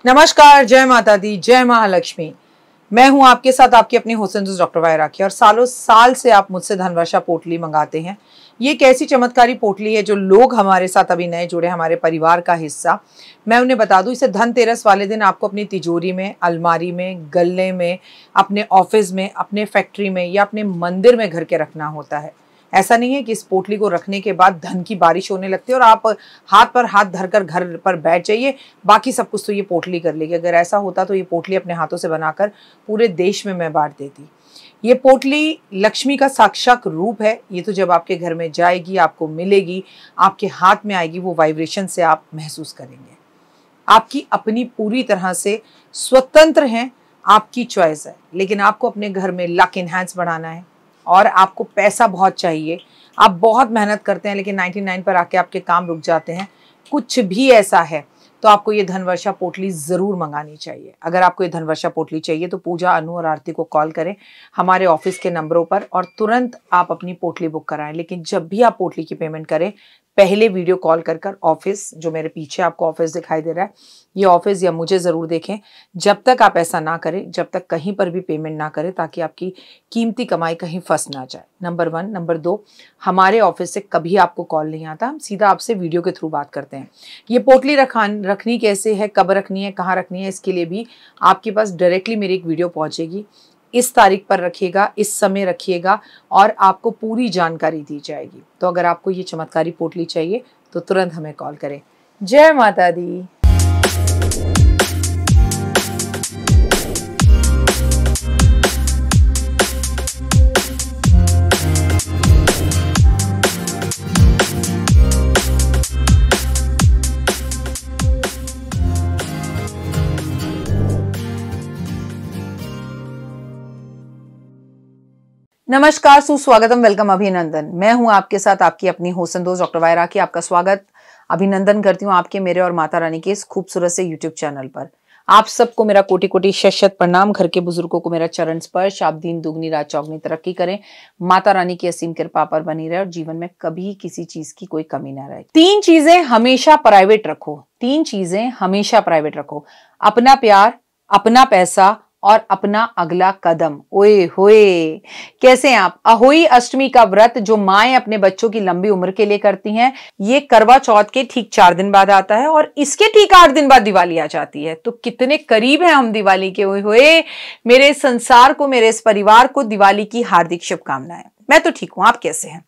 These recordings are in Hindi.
नमस्कार, जय माता दी, जय महालक्ष्मी। मैं हूं आपके साथ आपकी अपनी होसन दोस्त डॉक्टर वाय राखी और सालों साल से आप मुझसे धनवर्षा पोटली मंगाते हैं। ये एक ऐसी चमत्कारी पोटली है जो लोग हमारे साथ अभी नए जुड़े, हमारे परिवार का हिस्सा। मैं उन्हें बता दूं, इसे धनतेरस वाले दिन आपको अपनी तिजोरी में, अलमारी में, गल्ले में, अपने ऑफिस में, अपने फैक्ट्री में या अपने मंदिर में घर के रखना होता है। ऐसा नहीं है कि इस पोटली को रखने के बाद धन की बारिश होने लगती है और आप हाथ पर हाथ धरकर घर पर बैठ जाइए, बाकी सब कुछ तो ये पोटली कर लेगी। अगर ऐसा होता तो ये पोटली अपने हाथों से बनाकर पूरे देश में मैं बांट देती। ये पोटली लक्ष्मी का साक्षात रूप है। ये तो जब आपके घर में जाएगी, आपको मिलेगी, आपके हाथ में आएगी, वो वाइब्रेशन से आप महसूस करेंगे। आपकी अपनी पूरी तरह से स्वतंत्र हैं, आपकी चॉइस है, लेकिन आपको अपने घर में लक इनहैंस बढ़ाना है और आपको पैसा बहुत चाहिए। आप बहुत मेहनत करते हैं लेकिन 99 पर आके आपके काम रुक जाते हैं। कुछ भी ऐसा है तो आपको ये धनवर्षा पोटली ज़रूर मंगानी चाहिए। अगर आपको ये धनवर्षा पोटली चाहिए तो पूजा, अनु और आरती को कॉल करें हमारे ऑफिस के नंबरों पर और तुरंत आप अपनी पोटली बुक कराएं। लेकिन जब भी आप पोटली की पेमेंट करें, पहले वीडियो कॉल कर ऑफिस, जो मेरे पीछे आपको ऑफिस दिखाई दे रहा है, ये ऑफिस या मुझे ज़रूर देखें। जब तक आप ऐसा ना करें, जब तक कहीं पर भी पेमेंट ना करें, ताकि आपकी कीमती कमाई कहीं फंस ना जाए। नंबर 1। नंबर 2, हमारे ऑफिस से कभी आपको कॉल नहीं आता, हम सीधा आपसे वीडियो के थ्रू बात करते हैं। ये पोटली रखनी कैसे है, कब रखनी है, कहाँ रखनी है, इसके लिए भी आपके पास डायरेक्टली मेरी एक वीडियो पहुँचेगी। इस तारीख पर रखिएगा, इस समय रखिएगा और आपको पूरी जानकारी दी जाएगी। तो अगर आपको ये चमत्कारी पोटली चाहिए तो तुरंत हमें कॉल करें। जय माता दी। नमस्कार, सुस्वागतम, वेलकम, अभिनंदन। मैं हूं आपके साथ आपकी अपनी होसन दोस्त डॉक्टर वाय राखी। आपका स्वागत, अभिनंदन करती हूं आपके, मेरे और माता रानी के इस खूबसूरत से यूट्यूब चैनल पर। आप सबको मेरा कोटि कोटि शत शत प्रणाम। घर के बुजुर्गों को मेरा चरण स्पर्श। आप दिन दुगनी रात चौगनी तरक्की करें, माता रानी की असीम कृपा पर बनी रहे और जीवन में कभी किसी चीज की कोई कमी ना रहे। 3 चीजें हमेशा प्राइवेट रखो। 3 चीजें हमेशा प्राइवेट रखो: अपना प्यार, अपना पैसा और अपना अगला कदम। ओए होए, कैसे हैं आप? अहोई अष्टमी का व्रत जो माएं अपने बच्चों की लंबी उम्र के लिए करती हैं, ये करवा चौथ के ठीक 4 दिन बाद आता है और इसके ठीक 8 दिन बाद दिवाली आ जाती है। तो कितने करीब हैं हम दिवाली के। ओए होए, मेरे संसार को, मेरे इस परिवार को दिवाली की हार्दिक शुभकामनाएं। मैं तो ठीक हूं, आप कैसे हैं?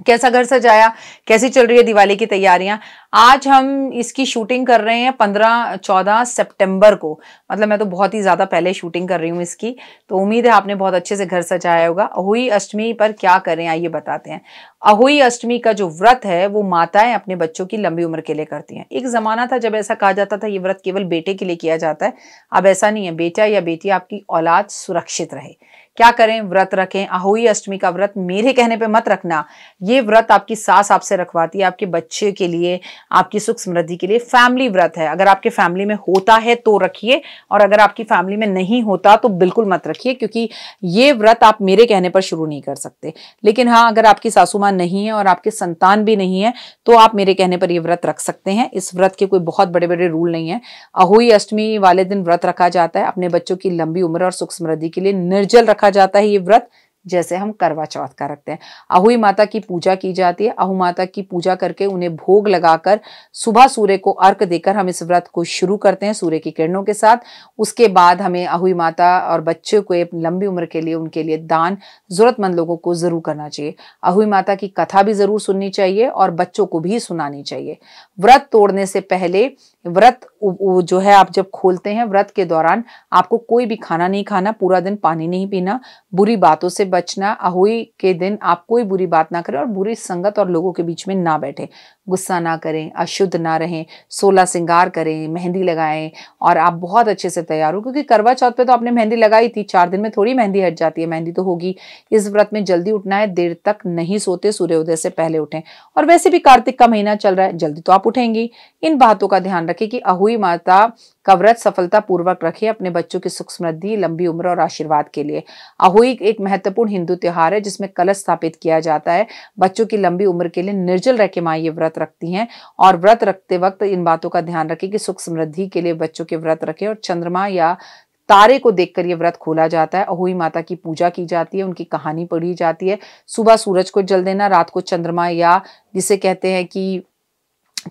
कैसा घर सजाया, कैसी चल रही है दिवाली की तैयारियां? आज हम इसकी शूटिंग कर रहे हैं 15-14 सितंबर को। मतलब मैं तो बहुत ही ज्यादा पहले शूटिंग कर रही हूँ इसकी। तो उम्मीद है आपने बहुत अच्छे से घर सजाया होगा। अहोई अष्टमी पर क्या करें, आइए बताते हैं। अहोई अष्टमी का जो व्रत है वो माताएं अपने बच्चों की लंबी उम्र के लिए करती हैं। एक जमाना था जब ऐसा कहा जाता था ये व्रत केवल बेटे के लिए किया जाता है। अब ऐसा नहीं है। बेटा या बेटी, आपकी औलाद सुरक्षित रहे, क्या करें? व्रत रखें। अहोई अष्टमी का व्रत मेरे कहने पे मत रखना। ये व्रत आपकी सास आपसे रखवाती है, आपके बच्चे के लिए, आपकी सुख समृद्धि के लिए। फैमिली व्रत है। अगर आपके फैमिली में होता है तो रखिए और अगर आपकी फैमिली में नहीं होता तो बिल्कुल मत रखिए, क्योंकि ये व्रत आप मेरे कहने पर शुरू नहीं कर सकते। लेकिन हाँ, अगर आपकी सासू मां नहीं है और आपके संतान भी नहीं है तो आप मेरे कहने पर ये व्रत रख सकते हैं। इस व्रत के कोई बहुत बड़े बड़े रूल नहीं है। अहोई अष्टमी वाले दिन व्रत रखा जाता है अपने बच्चों की लंबी उम्र और सुख समृद्धि के लिए। निर्जल रखा जाता है ये व्रत, जैसे हम करवा चौथ का रखते हैं। अहोई माता की पूजा की जाती है। अहो माता की पूजा करके उन्हें भोग लगाकर सुबह सूर्य को अर्घ देकर हम इस व्रत को शुरू करते हैं सूर्य की किरणों के साथ। उसके बाद हमें अहोई माता और बच्चों को लंबी उम्र के लिए, उनके लिए दान जरूरतमंद लोगों को जरूर करना चाहिए। अहोई माता की कथा भी जरूर सुननी चाहिए और बच्चों को भी सुनानी चाहिए। व्रत तोड़ने से पहले, व्रत जो है आप जब खोलते हैं, व्रत के दौरान आपको कोई भी खाना नहीं खाना, पूरा दिन पानी नहीं पीना, बुरी बातों से बचना। अहोई के दिन आप कोई बुरी बात ना करें और बुरी संगत और लोगों के बीच में ना बैठे, गुस्सा ना करें, अशुद्ध ना रहें, 16 श्रृंगार करें, मेहंदी लगाएं और आप बहुत अच्छे से तैयार हो, क्योंकि करवा चौथ पे तो आपने मेहंदी लगाई थी, 4 दिन में थोड़ी मेहंदी हट जाती है, मेहंदी तो होगी। इस व्रत में जल्दी उठना है, देर तक नहीं सोते, सूर्योदय से पहले उठें। और वैसे भी कार्तिक का महीना चल रहा है, जल्दी तो आप उठेंगी। इन बातों का ध्यान रखें कि अहोई माता का व्रत सफलता पूर्वक रखें अपने बच्चों की सुख समृद्धि, लंबी उम्र और आशीर्वाद के लिए। अहोई एक महत्वपूर्ण हिंदू त्योहार है जिसमें कलश स्थापित किया जाता है। बच्चों की लंबी उम्र के लिए निर्जल रह के माँ ये व्रत व्रत रखती हैं, और व्रत रखते वक्त इन बातों का ध्यान रखें कि सुख समृद्धि के लिए बच्चों के व्रत रखें, और चंद्रमा या तारे को देखकर ये व्रत खोला जाता है। अहोई माता की पूजा की जाती है, उनकी कहानी पढ़ी जाती है। सुबह सूरज को जल देना, रात को चंद्रमा या जिसे कहते हैं कि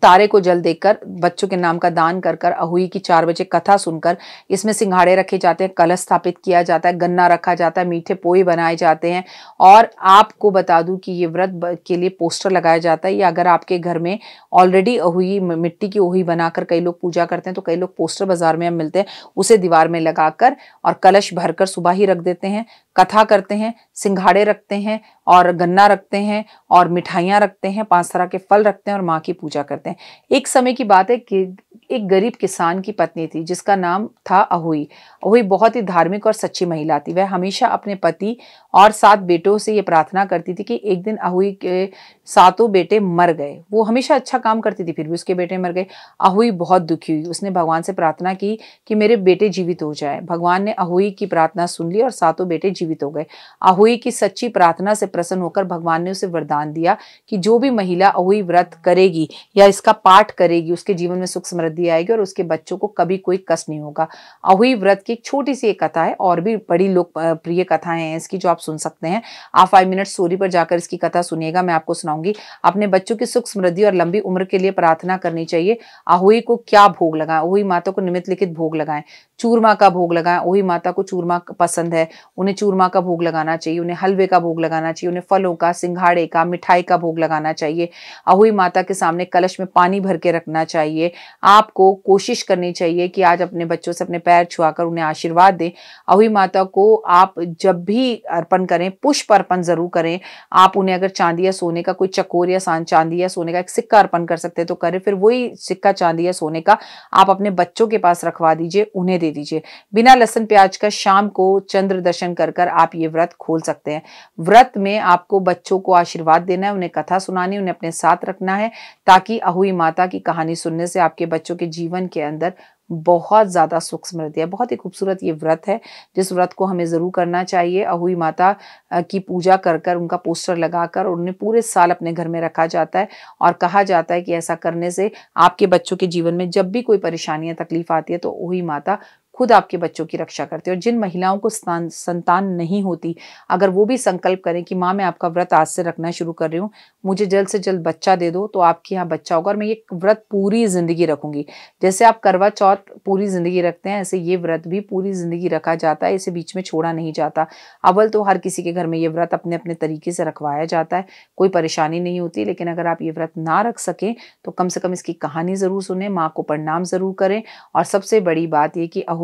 तारे को जल देकर बच्चों के नाम का दान कर कर अहोई की 4 बजे कथा सुनकर, इसमें सिंघाड़े रखे जाते हैं, कलश स्थापित किया जाता है, गन्ना रखा जाता है, मीठे पोहे बनाए जाते हैं। और आपको बता दूं कि ये व्रत के लिए पोस्टर लगाया जाता है, या अगर आपके घर में ऑलरेडी अहोई मिट्टी की अहोई बनाकर कई लोग पूजा करते हैं, तो कई लोग पोस्टर बाजार में मिलते हैं, उसे दीवार में लगाकर और कलश भरकर सुबह ही रख देते हैं, कथा करते हैं, सिंघाड़े रखते हैं और गन्ना रखते हैं और मिठाइयाँ रखते हैं, 5 तरह के फल रखते हैं और माँ की पूजा करते हैं। एक समय की बात है कि एक गरीब किसान की पत्नी थी जिसका नाम था अहोई। अहोई बहुत ही धार्मिक और सच्ची महिला थी। वह हमेशा अपने पति और 7 बेटों से ये प्रार्थना करती थी कि एक दिन अहोई के 7 बेटे मर गए। वो हमेशा अच्छा काम करती थी, फिर भी उसके बेटे मर गए। अहोई बहुत दुखी हुई, उसने भगवान से प्रार्थना की कि मेरे बेटे जीवित हो जाए। भगवान ने अहोई की प्रार्थना सुन ली और 7 बेटे जीवित हो गए। अहोई की सच्ची प्रार्थना से प्रसन्न होकर भगवान ने उसे वरदान दिया कि जो भी महिला अहोई व्रत करेगी या इसका पाठ करेगी, उसके जीवन में सुख समृद्धि आएगी और उसके बच्चों को कभी कोई कष्ट नहीं होगा। अहोई व्रत की एक छोटी सी एक कथा है, और भी बड़ी लोकप्रिय कथाएं हैं इसकी जो आप सुन सकते हैं। आप 5 मिनट स्टोरी पर जाकर इसकी कथा सुनिएगा, मैं आपको सुनाऊंगी। अपने बच्चों की सुख समृद्धि और लंबी उम्र के लिए प्रार्थना करनी चाहिए। अहोई को क्या भोग लगाएं? अहोई माता को निमित्त लिखित भोग लगाएं, चूरमा का भोग लगाएं। अहोई माता को चूरमा पसंद है, उन्हें चूरमा का भोग लगाना चाहिए, उन्हें हलवे का भोग लगाना चाहिए, उन्हें फलों का, सिंघाड़े का, मिठाई का भोग लगाना चाहिए। अहोई माता के सामने कलश में पानी भर के रखना चाहिए। आपको कोशिश करनी चाहिए कि आज अपने बच्चों से अपने पैर छुआकर उन्हें आशीर्वाद दें। अहोई माता को आप जब भी अर्पण करें, पुष्प अर्पण जरूर करें। आप उन्हें अगर चांदी या सोने का कोई चकोर या चांदी या सोने का एक सिक्का अर्पण कर सकते हैं तो करें, फिर वही सिक्का चांदी या सोने का आप अपने बच्चों के पास रखवा दीजिए, उन्हें दे दीजिए। बिना लहसुन प्याज का शाम को चंद्र दर्शन कर कर आप ये व्रत खोल सकते हैं। व्रत में आपको बच्चों को आशीर्वाद देना है, उन्हें कथा सुनानी, उन्हें अपने साथ रखना है, ताकि अहोई माता की कहानी सुनने से आपके बच्चों के जीवन के अंदर बहुत ज्यादा सुख समृद्धि है। बहुत ही खूबसूरत ये व्रत है, जिस व्रत को हमें जरूर करना चाहिए। अहोई माता की पूजा कर कर, उनका पोस्टर लगाकर उन्हें पूरे साल अपने घर में रखा जाता है, और कहा जाता है कि ऐसा करने से आपके बच्चों के जीवन में जब भी कोई परेशानी या तकलीफ आती है तो अहोई माता खुद आपके बच्चों की रक्षा करते हैं। और जिन महिलाओं को संतान नहीं होती, अगर वो भी संकल्प करें कि माँ मैं आपका व्रत आज से रखना शुरू कर रही हूँ, मुझे जल्द से जल्द बच्चा दे दो, तो आपके यहाँ बच्चा होगा और मैं ये व्रत पूरी जिंदगी रखूंगी। जैसे आप करवा चौथ पूरी जिंदगी रखते हैं, ऐसे ये व्रत भी पूरी जिंदगी रखा जाता है, इसे बीच में छोड़ा नहीं जाता। अव्वल तो हर किसी के घर में ये व्रत अपने अपने तरीके से रखवाया जाता है, कोई परेशानी नहीं होती। लेकिन अगर आप ये व्रत ना रख सकें तो कम से कम इसकी कहानी जरूर सुने, माँ को प्रणाम जरूर करें। और सबसे बड़ी बात ये कि अहोई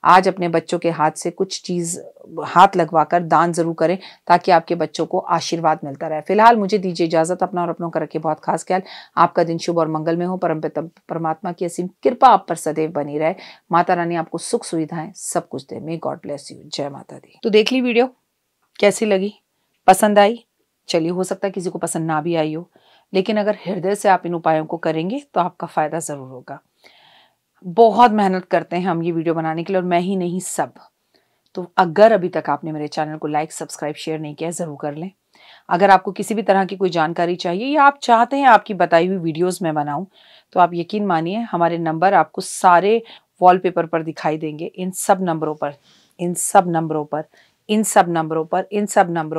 आज अपने बच्चों के हाथ से कुछ चीज हाथ लगवाकर दान जरूर करें, ताकि आपके बच्चों को आशीर्वाद मिलता रहे। फिलहाल मुझे दीजिए इजाजत। अपना और अपनों का रखिए बहुत खास ख्याल। आपका दिन शुभ और मंगल में हो। परमपिता परमात्मा की असीम कृपा आप पर सदैव बनी रहे। माता रानी आपको सुख सुविधाएं सब कुछ दे। May God bless you. जय माता दी। तो देख ली वीडियो, कैसी लगी? पसंद आई? चलिए, हो सकता है किसी को पसंद ना भी आई हो, लेकिन अगर हृदय से आप इन उपायों को करेंगे तो आपका फायदा जरूर होगा। बहुत मेहनत करते हैं हम ये वीडियो बनाने के लिए, और मैं ही नहीं सब। तो अगर अभी तक आपने मेरे चैनल को लाइक, सब्सक्राइब, शेयर नहीं किया, जरूर कर लें। अगर आपको किसी भी तरह की कोई जानकारी चाहिए या आप चाहते हैं आपकी बताई हुई वीडियोस मैं बनाऊं, तो आप यकीन मानिए हमारे नंबर आपको सारे वॉलपेपर पर दिखाई देंगे। इन सब नंबरों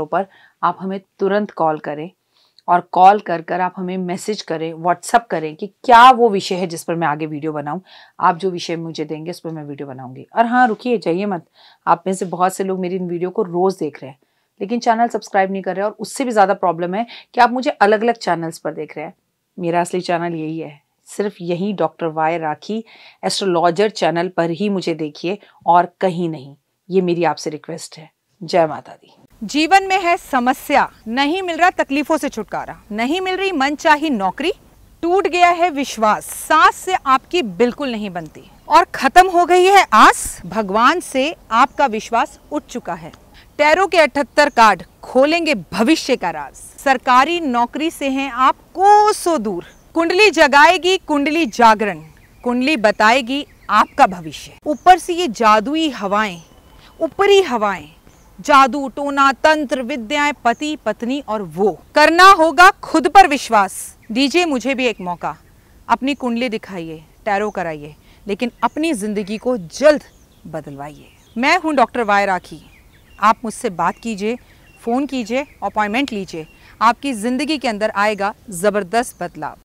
पर आप हमें तुरंत कॉल करें, और कॉल कर कर आप हमें मैसेज करें, व्हाट्सअप करें कि क्या वो विषय है जिस पर मैं आगे वीडियो बनाऊं। आप जो विषय मुझे देंगे उस पर मैं वीडियो बनाऊंगी। और हाँ, रुकिए, जाइए मत। आप में से बहुत से लोग मेरी इन वीडियो को रोज देख रहे हैं, लेकिन चैनल सब्सक्राइब नहीं कर रहे हैं, और उससे भी ज़्यादा प्रॉब्लम है कि आप मुझे अलग अलग चैनल्स पर देख रहे हैं। मेरा असली चैनल यही है, सिर्फ यही डॉक्टर वाई राखी एस्ट्रोलॉजर चैनल पर ही मुझे देखिए, और कहीं नहीं। ये मेरी आपसे रिक्वेस्ट है। जय माता दी। जीवन में है समस्या, नहीं मिल रहा तकलीफों से छुटकारा, नहीं मिल रही मनचाही नौकरी, टूट गया है विश्वास, सांस से आपकी बिल्कुल नहीं बनती, और खत्म हो गई है आस, भगवान से आपका विश्वास उठ चुका है। टैरो के 78 कार्ड खोलेंगे भविष्य का राज। सरकारी नौकरी से हैं आप कोसों दूर, कुंडली जगाएगी कुंडली जागरण, कुंडली बताएगी आपका भविष्य। ऊपर से ये जादुई हवाएं, ऊपरी हवाएं जादू टोना तंत्र विद्याएं, पति पत्नी और वो। करना होगा खुद पर विश्वास। दीजिए मुझे भी एक मौका, अपनी कुंडली दिखाइए, टैरो कराइए, लेकिन अपनी जिंदगी को जल्द बदलवाइए। मैं हूं डॉक्टर वाई राखी। आप मुझसे बात कीजिए, फ़ोन कीजिए, अपॉइंटमेंट लीजिए। आपकी ज़िंदगी के अंदर आएगा ज़बरदस्त बदलाव।